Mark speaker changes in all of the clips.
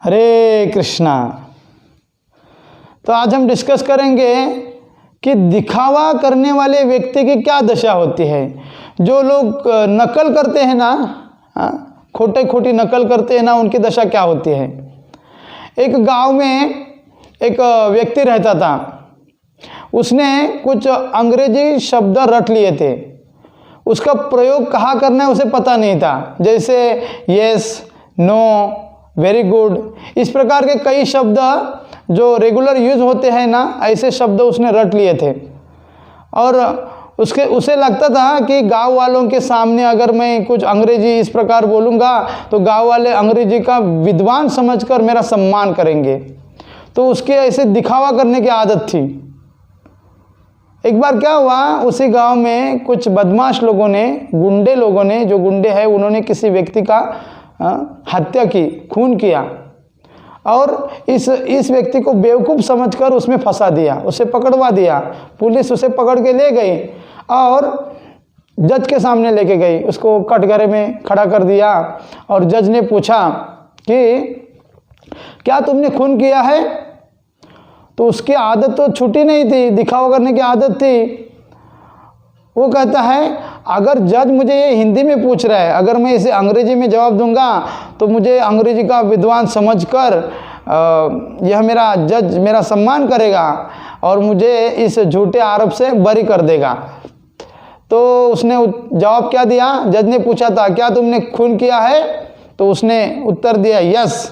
Speaker 1: हरे कृष्णा। तो आज हम डिस्कस करेंगे कि दिखावा करने वाले व्यक्ति की क्या दशा होती है। जो लोग नकल करते हैं ना, खोटी नकल करते हैं ना, उनकी दशा क्या होती है। एक गांव में एक व्यक्ति रहता था। उसने कुछ अंग्रेजी शब्द रट लिए थे। उसका प्रयोग कहाँ करना है उसे पता नहीं था। जैसे यस, नो, वेरी गुड, इस प्रकार के कई शब्द जो रेगुलर यूज होते हैं ना, ऐसे शब्द उसने रट लिए थे। और उसे लगता था कि गांव वालों के सामने अगर मैं कुछ अंग्रेजी इस प्रकार बोलूँगा तो गांव वाले अंग्रेजी का विद्वान समझकर मेरा सम्मान करेंगे। तो उसके ऐसे दिखावा करने की आदत थी। एक बार क्या हुआ, उसी गांव में कुछ बदमाश लोगों ने, गुंडे लोगों ने, जो गुंडे हैं उन्होंने किसी व्यक्ति का हत्या की, खून किया। और इस व्यक्ति को बेवकूफ़ समझकर उसमें फंसा दिया, उसे पकड़वा दिया। पुलिस उसे पकड़ के ले गई और जज के सामने लेके गई। उसको कटघरे में खड़ा कर दिया और जज ने पूछा कि क्या तुमने खून किया है। तो उसकी आदत तो छूटी नहीं थी, दिखावा करने की आदत थी। वो कहता है अगर जज मुझे ये हिंदी में पूछ रहा है, अगर मैं इसे अंग्रेजी में जवाब दूंगा तो मुझे अंग्रेजी का विद्वान समझकर यह मेरा जज मेरा सम्मान करेगा और मुझे इस झूठे आरोप से बरी कर देगा। तो उसने जवाब क्या दिया। जज ने पूछा था क्या तुमने खून किया है, तो उसने उत्तर दिया यस।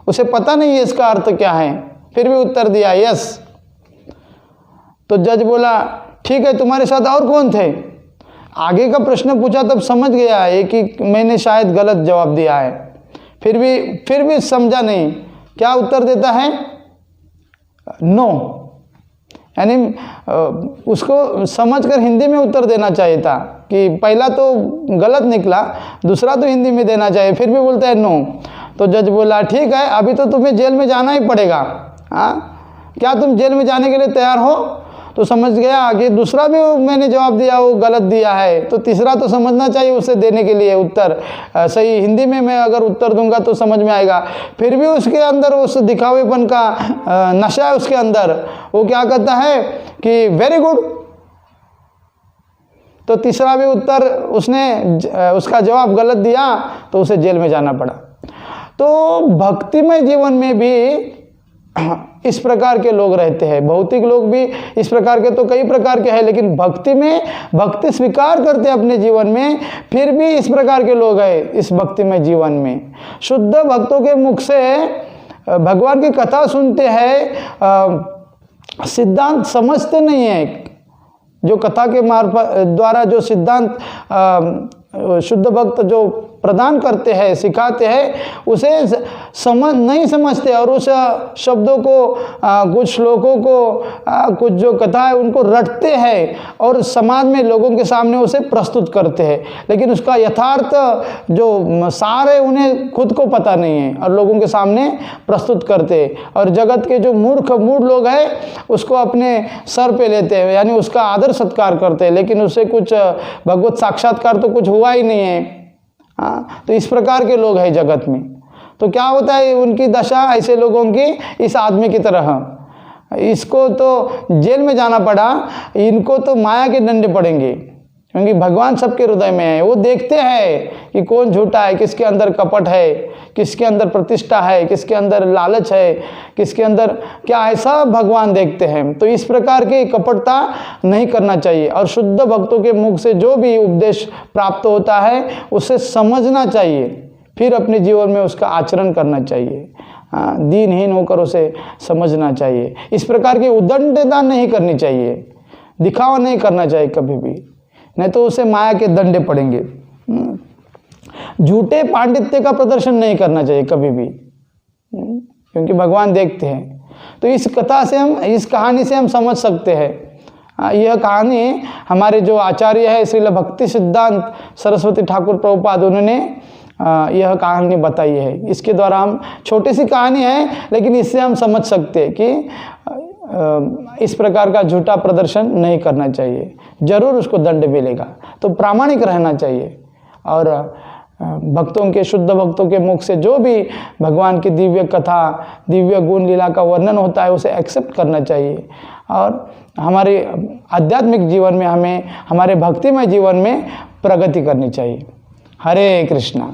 Speaker 1: उसे पता नहीं है इसका अर्थ क्या है, फिर भी उत्तर दिया यस। तो जज बोला ठीक है, तुम्हारे साथ और कौन थे। आगे का प्रश्न पूछा तब समझ गया है कि मैंने शायद गलत जवाब दिया है। फिर भी समझा नहीं। क्या उत्तर देता है, नो। यानी उसको समझकर हिंदी में उत्तर देना चाहिए था कि पहला तो गलत निकला, दूसरा तो हिंदी में देना चाहिए, फिर भी बोलता है नो। तो जज बोला ठीक है, अभी तो तुम्हें जेल में जाना ही पड़ेगा। क्या तुम जेल में जाने के लिए तैयार हो। तो समझ गया कि दूसरा भी मैंने जवाब दिया वो गलत दिया है, तो तीसरा तो समझना चाहिए उसे देने के लिए उत्तर सही। हिंदी में मैं अगर उत्तर दूंगा तो समझ में आएगा। फिर भी उसके अंदर उस दिखावेपन का नशा है उसके अंदर। वो क्या कहता है कि वेरी गुड। तो तीसरा भी उत्तर उसका जवाब गलत दिया तो उसे जेल में जाना पड़ा। तो भक्तिमय जीवन में भी इस प्रकार के लोग रहते हैं। भौतिक लोग भी इस प्रकार के तो कई प्रकार के हैं, लेकिन भक्ति स्वीकार करते हैं अपने जीवन में, फिर भी इस प्रकार के लोग हैं इस भक्तिमय जीवन में। शुद्ध भक्तों के मुख से भगवान की कथा सुनते हैं, सिद्धांत समझते नहीं है। जो कथा के द्वारा जो सिद्धांत शुद्ध भक्त जो प्रदान करते हैं, सिखाते हैं, उसे नहीं समझते और उस शब्दों को, कुछ श्लोकों को, कुछ जो कथा है उनको रटते हैं और समाज में लोगों के सामने उसे प्रस्तुत करते हैं। लेकिन उसका यथार्थ जो सार है उन्हें खुद को पता नहीं है और लोगों के सामने प्रस्तुत करते हैं। और जगत के जो मूढ़ लोग हैं उसको अपने सर पे लेते हैं, यानी उसका आदर सत्कार करते हैं, लेकिन उससे कुछ भगवत साक्षात्कार तो कुछ हुआ ही नहीं है। तो इस प्रकार के लोग हैं जगत में। तो क्या होता है उनकी दशा ऐसे लोगों की, इस आदमी की तरह। इसको तो जेल में जाना पड़ा, इनको तो माया के डंडे पड़ेंगे, क्योंकि भगवान सबके हृदय में है। वो देखते हैं कि कौन झूठा है, किसके अंदर कपट है, किसके अंदर प्रतिष्ठा है, किसके अंदर लालच है, किसके अंदर क्या है, सब भगवान देखते हैं। तो इस प्रकार की कपटता नहीं करना चाहिए। और शुद्ध भक्तों के मुख से जो भी उपदेश प्राप्त होता है उसे समझना चाहिए, फिर अपने जीवन में उसका आचरण करना चाहिए। दीनहीन होकर उसे समझना चाहिए। इस प्रकार की उद्दंडता नहीं करनी चाहिए, दिखावा नहीं करना चाहिए कभी भी, नहीं तो उसे माया के दंडे पड़ेंगे। झूठे पांडित्य का प्रदर्शन नहीं करना चाहिए कभी भी, क्योंकि भगवान देखते हैं। तो इस कहानी से हम समझ सकते हैं। यह कहानी हमारे जो आचार्य है श्रील भक्ति सिद्धांत सरस्वती ठाकुर प्रभुपाद, उन्होंने यह कहानी बताई है। इसके द्वारा हम, छोटी सी कहानी है लेकिन इससे हम समझ सकते हैं कि इस प्रकार का झूठा प्रदर्शन नहीं करना चाहिए, जरूर उसको दंड मिलेगा। तो प्रामाणिक रहना चाहिए और भक्तों के, शुद्ध भक्तों के मुख से जो भी भगवान की दिव्य कथा, दिव्य गुण लीला का वर्णन होता है उसे एक्सेप्ट करना चाहिए। और हमारे आध्यात्मिक जीवन में, हमें हमारे भक्तिमय जीवन में प्रगति करनी चाहिए। हरे कृष्णा।